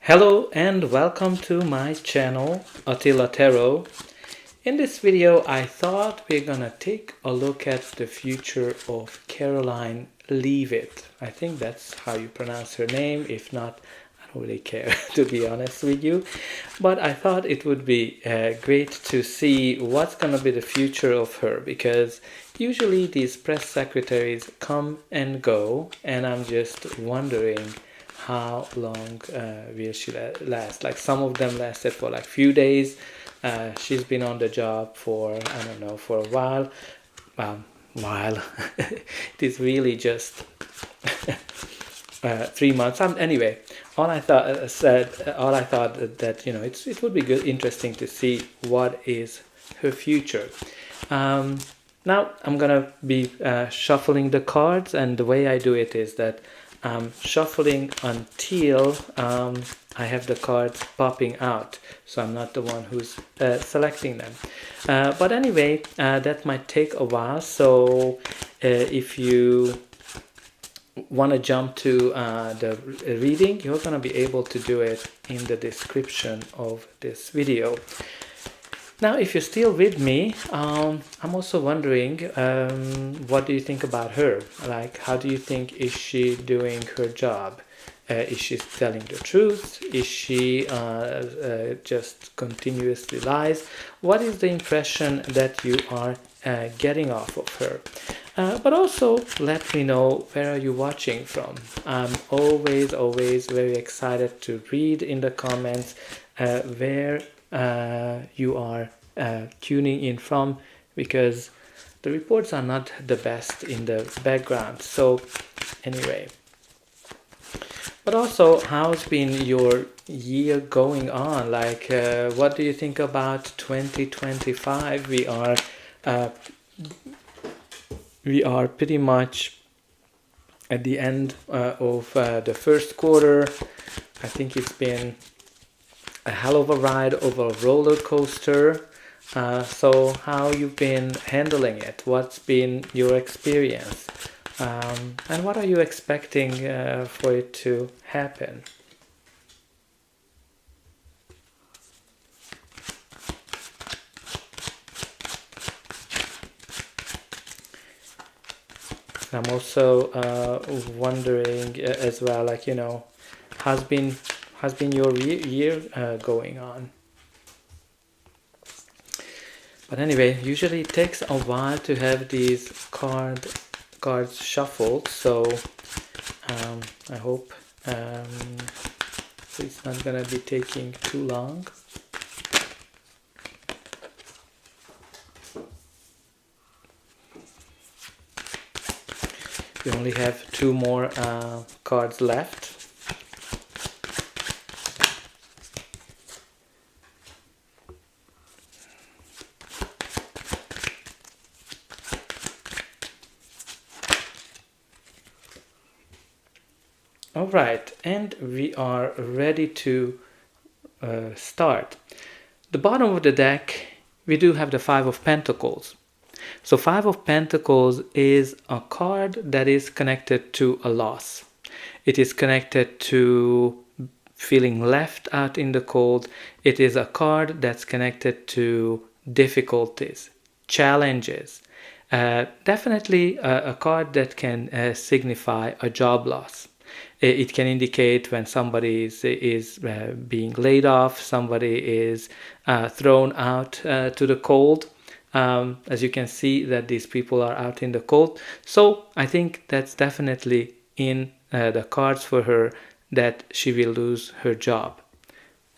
Hello and welcome to my channel, Attila Tarot. In this video, I thought we're gonna take a look at the future of Karoline Leavitt. I think that's how you pronounce her name. If not, I don't really care, to be honest with you. But I thought it would be great to see what's gonna be the future of her, because usually these press secretaries come and go, and I'm just wondering how long will she last. Like, some of them lasted for like few days. She's been on the job for, I don't know, for a while. It is really just 3 months. Anyway, all I thought that it would be good, interesting to see what is her future. Now I'm gonna be shuffling the cards, and the way I do it is that I'm shuffling until I have the cards popping out, so I'm not the one who's selecting them. But anyway, that might take a while, so if you want to jump to the reading, you're going to be able to do it in the description of this video. Now, if you're still with me, I'm also wondering, what do you think about her? Like, how do you think is she doing her job? Is she telling the truth? Is she just continuously lies? What is the impression that you are getting off of her? But also let me know, where are you watching from? I'm always very excited to read in the comments where you are tuning in from, because the reports are not the best in the background. So anyway, but also, how's been your year going on? Like, what do you think about 2025? We are pretty much at the end of the first quarter. I think it's been a hell of a ride, over a roller coaster. So how you've been handling it? What's been your experience? And what are you expecting for it to happen? I'm also wondering as well, like, how's been your year going on? But anyway, usually it takes a while to have these cards shuffled, so I hope it's not gonna be taking too long. We only have 2 more cards left. All right, and we are ready to start. The bottom of the deck, we do have the 5 of Pentacles. So 5 of Pentacles is a card that is connected to a loss. It is connected to feeling left out in the cold. It is a card that's connected to difficulties, challenges. Definitely a card that can signify a job loss. It can indicate when somebody is being laid off, somebody is thrown out to the cold. As you can see, that these people are out in the cold. So I think that's definitely in the cards for her, that she will lose her job.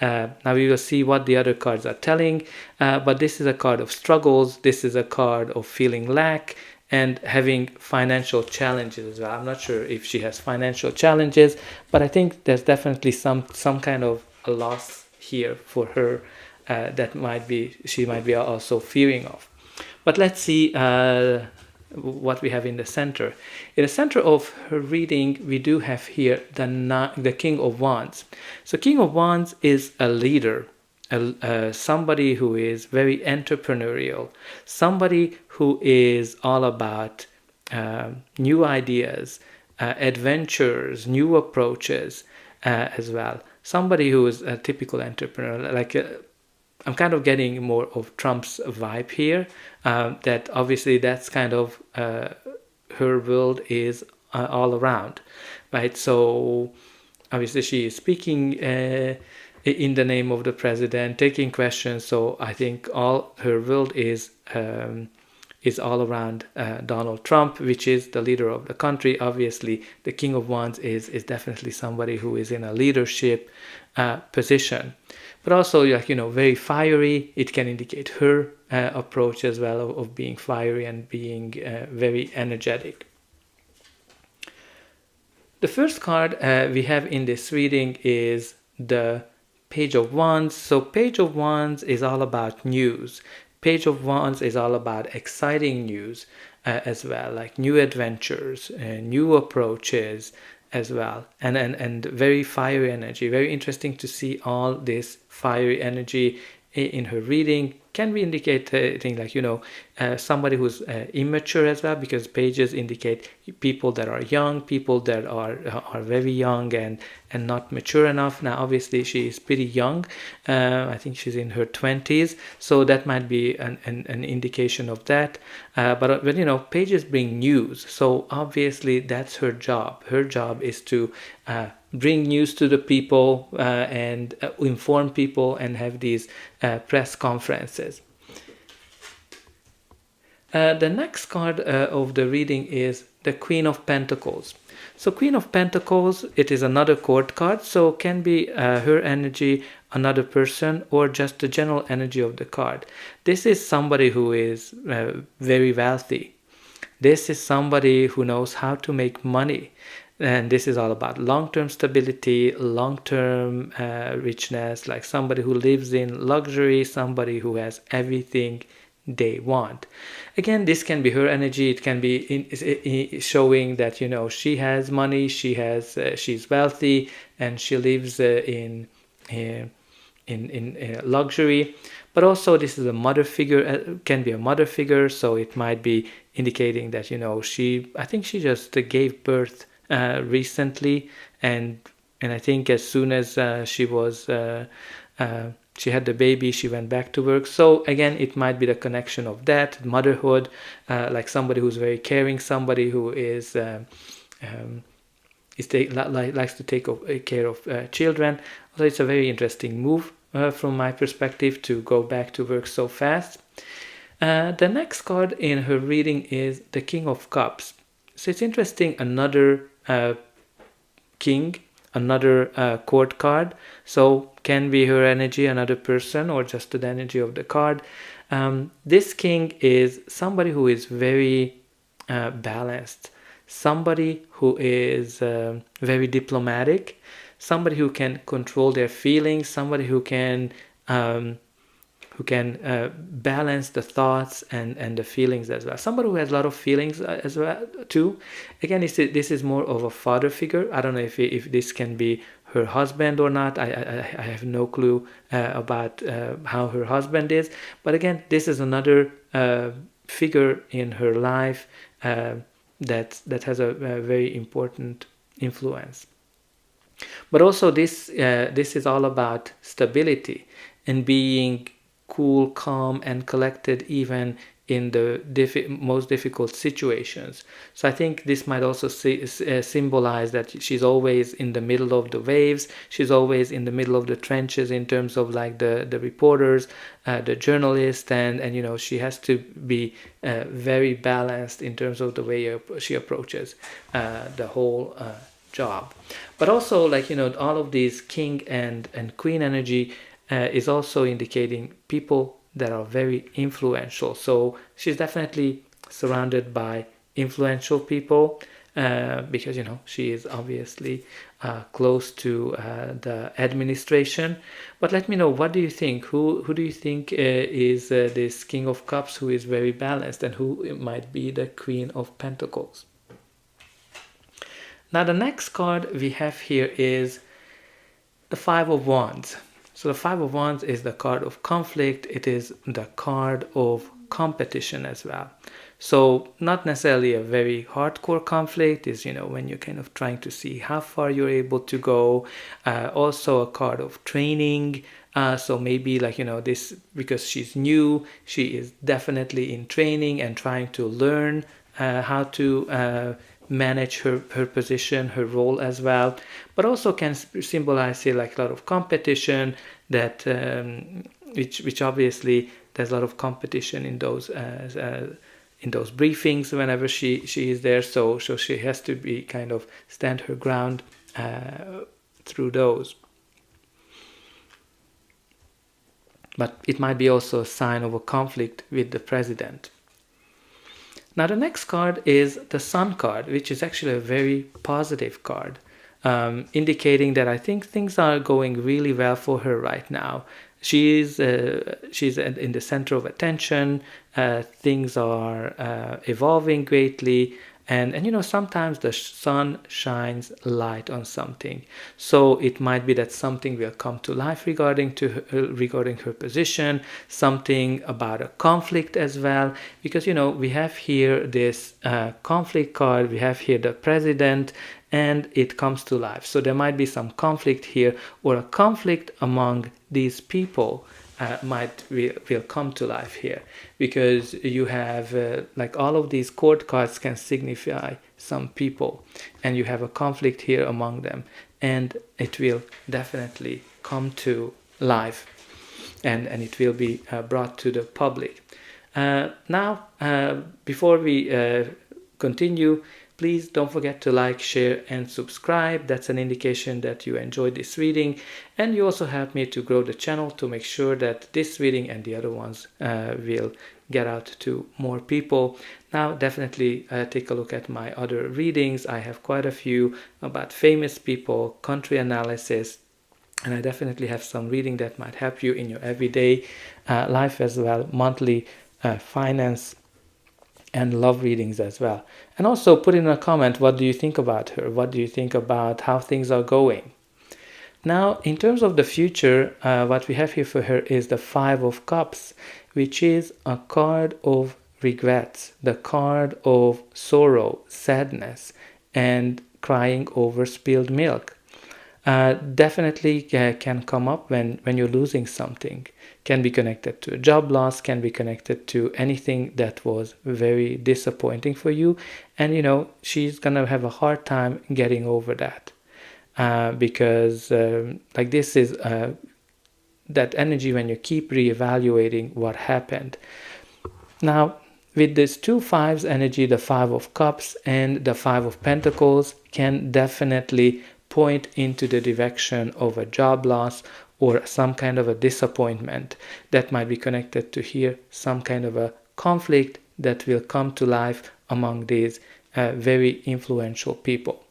Now we will see what the other cards are telling, but this is a card of struggles. This is a card of feeling lack and having financial challenges as well. I'm not sure if she has financial challenges, but I think there's definitely some kind of a loss here for her that she might be also fearing of. But let's see what we have in the center. In the center of her reading, we do have here the King of Wands. So King of Wands is a leader, somebody who is very entrepreneurial, somebody who is all about new ideas, adventures, new approaches as well. somebody who is a typical entrepreneur. Like I'm kind of getting more of Trump's vibe here. That obviously that's kind of her world is all around, right? So obviously she is speaking in the name of the president, taking questions. So I think all her world is all around Donald Trump, which is the leader of the country. Obviously, the King of Wands is definitely somebody who is in a leadership position, but also, like, very fiery. It can indicate her approach as well of being fiery and being very energetic. The first card we have in this reading is the Page of Wands. So Page of Wands is all about news. Page of Wands is all about exciting news as well, like new adventures, new approaches as well, and very fiery energy. Very interesting to see all this fiery energy in her reading. Can be indicating, like, somebody who's immature as well, because pages indicate people that are young, people that are very young and not mature enough. Now obviously she is pretty young. I think she's in her 20s, so that might be an indication of that. But pages bring news, so obviously that's her job. Her job is to bring news to the people and inform people and have these press conferences. The next card of the reading is the Queen of Pentacles. So Queen of Pentacles, it is another court card, so can be her energy, another person, or just the general energy of the card. This is somebody who is very wealthy. This is somebody who knows how to make money. And this is all about long-term stability, long-term richness, like somebody who lives in luxury, somebody who has everything they want. Again, this can be her energy. It can be showing that she has money, she's wealthy, and she lives in luxury. But also, this is a mother figure. Can be a mother figure, so it might be indicating that I think she just gave birth recently, and I think as soon as she had the baby, she went back to work. So again, it might be the connection of that motherhood, like somebody who's very caring, somebody who is likes to take care of children. So it's a very interesting move from my perspective to go back to work so fast. The next card in her reading is the King of Cups. So it's interesting, another king, another court card. So can be her energy, another person, or just the energy of the card. This king is somebody who is very balanced, somebody who is very diplomatic, somebody who can control their feelings, somebody who can balance the thoughts and the feelings as well. Somebody who has a lot of feelings as well too. Again, this is more of a father figure. I don't know if this can be her husband or not. I have no clue about how her husband is. But again, this is another figure in her life that has a very important influence. But also this is all about stability and being cool, calm, and collected even in the most difficult situations. So I think this might also symbolize that she's always in the middle of the waves. She's always in the middle of the trenches in terms of like the reporters, the journalists, and she has to be very balanced in terms of the way she approaches the whole job. But also, like, all of these king and queen energy is also indicating people that are very influential. So she's definitely surrounded by influential people because she is obviously close to the administration. But let me know, what do you think? Who do you think is this King of Cups who is very balanced, and who might be the Queen of Pentacles? Now the next card we have here is the Five of Wands. So the Five of Wands is the card of conflict. It is the card of competition as well. So not necessarily a very hardcore conflict, is, when you're kind of trying to see how far you're able to go. Also a card of training. So maybe this, because she's new, she is definitely in training and trying to learn how to manage her position, her role as well. But also can symbolize here like a lot of competition, that which obviously there's a lot of competition in those briefings whenever she is there. So she has to be kind of stand her ground through those. But it might be also a sign of a conflict with the president. Now the next card is the Sun card, which is actually a very positive card, indicating that I think things are going really well for her right now. She's in the center of attention. Things are evolving greatly. And sometimes the sun shines light on something. So it might be that something will come to life regarding her position, something about a conflict as well. Because, we have here this conflict card, we have here the president, and it comes to life. So there might be some conflict here, or a conflict among these people will come to life here, because you have like all of these court cards can signify some people, and you have a conflict here among them, and it will definitely come to life, and it will be brought to the public. Now, before we continue, please don't forget to like, share, and subscribe. That's an indication that you enjoyed this reading, and you also help me to grow the channel to make sure that this reading and the other ones will get out to more people. Now, definitely take a look at my other readings. I have quite a few about famous people, country analysis, and I definitely have some reading that might help you in your everyday life as well, monthly finance, and love readings as well. And also put in a comment, what do you think about her? What do you think about how things are going? Now, in terms of the future, what we have here for her is the Five of Cups, which is a card of regrets, the card of sorrow, sadness, and crying over spilled milk. Definitely can come up when you're losing something. Can be connected to a job loss, can be connected to anything that was very disappointing for you. And she's gonna have a hard time getting over that, because like this is that energy when you keep reevaluating what happened. Now, with this 2 5s energy, the Five of Cups and the Five of Pentacles can definitely point into the direction of a job loss or some kind of a disappointment that might be connected to here, some kind of a conflict that will come to life among these very influential people.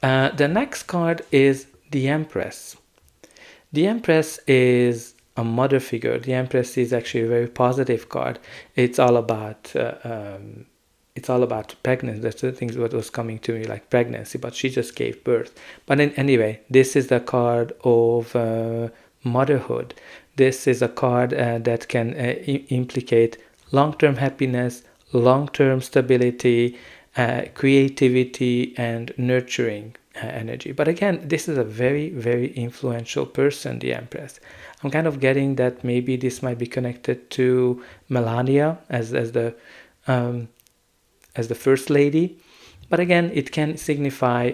The next card is the Empress. The Empress is a mother figure. The Empress is actually a very positive card. It's all about pregnancy. That's the things what was coming to me, like pregnancy, but she just gave birth. But anyway, this is the card of motherhood. This is a card that can implicate long-term happiness, long-term stability, creativity, and nurturing energy. But again, this is a very, very influential person, the Empress. I'm kind of getting that maybe this might be connected to Melania as the first lady. But again, it can signify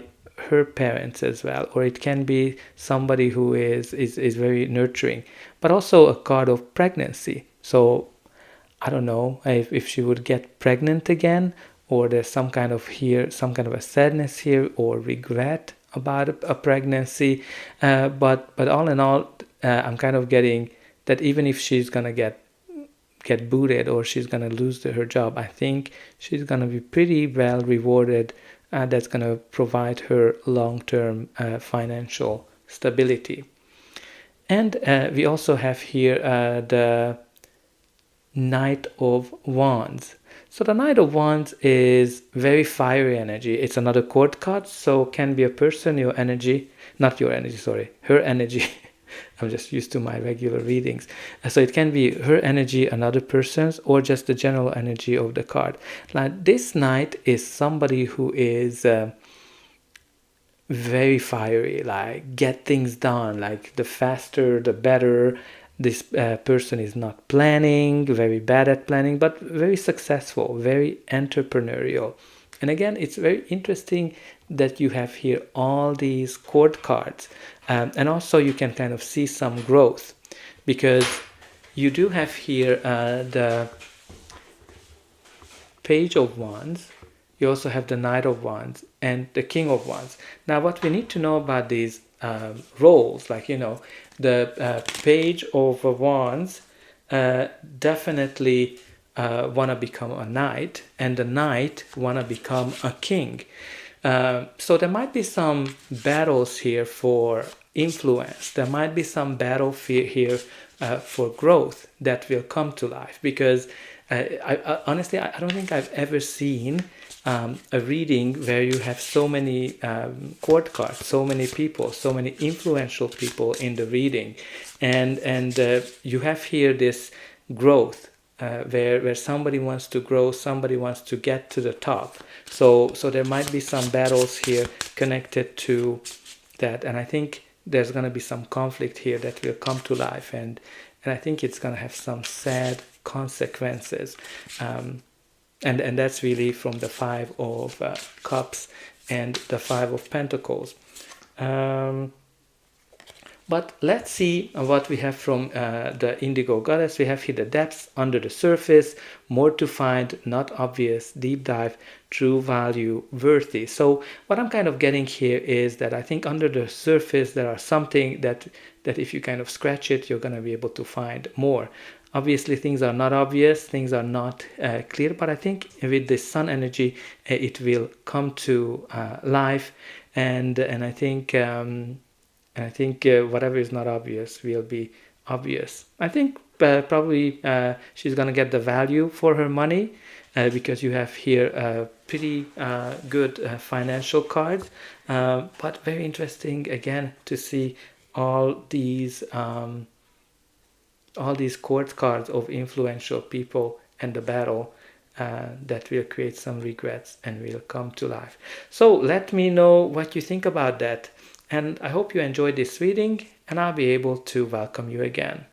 her parents as well, or it can be somebody who is very nurturing, but also a card of pregnancy. So I don't know if she would get pregnant again, or there's some kind of a sadness here or regret about a pregnancy. But all in all, I'm kind of getting that even if she's gonna get booted or she's gonna lose her job, I think she's gonna be pretty well rewarded. That's gonna provide her long-term financial stability. And we also have here the Knight of Wands. So the Knight of Wands is very fiery energy. It's another court card, so can be a person, her energy, I'm just used to my regular readings. So it can be her energy, another person's, or just the general energy of the card. Like this knight is somebody who is very fiery, like get things done, like the faster the better. This person is not planning, very bad at planning, but very successful, very entrepreneurial. And again, it's very interesting that you have here all these court cards, and also you can kind of see some growth, because you do have here the Page of Wands. You also have the Knight of Wands and the King of Wands. Now, what we need to know about these roles, like, the Page of Wands definitely want to become a knight, and the knight want to become a king. So there might be some battles here for influence. There might be some battle here for growth that will come to life, because honestly, I don't think I've ever seen a reading where you have so many court cards, so many people, so many influential people in the reading, and you have here this growth where somebody wants to grow, somebody wants to get to the top. So there might be some battles here connected to that, and I think there's going to be some conflict here that will come to life, and I think it's going to have some sad consequences. And that's really from the Five of Cups and the Five of Pentacles. But let's see what we have from the Indigo Goddess. We have here the depths, under the surface, more to find, not obvious, deep dive, true value, worthy. So what I'm kind of getting here is that I think under the surface there are something that if you kind of scratch it, you're going to be able to find more. Obviously, things are not obvious, things are not clear, but I think with the sun energy, it will come to life, and I think whatever is not obvious will be obvious. I think probably she's gonna get the value for her money, because you have here a pretty good financial cards, but very interesting again to see all these court cards of influential people and the battle that will create some regrets and will come to life. So let me know what you think about that. And I hope you enjoyed this reading, and I'll be able to welcome you again.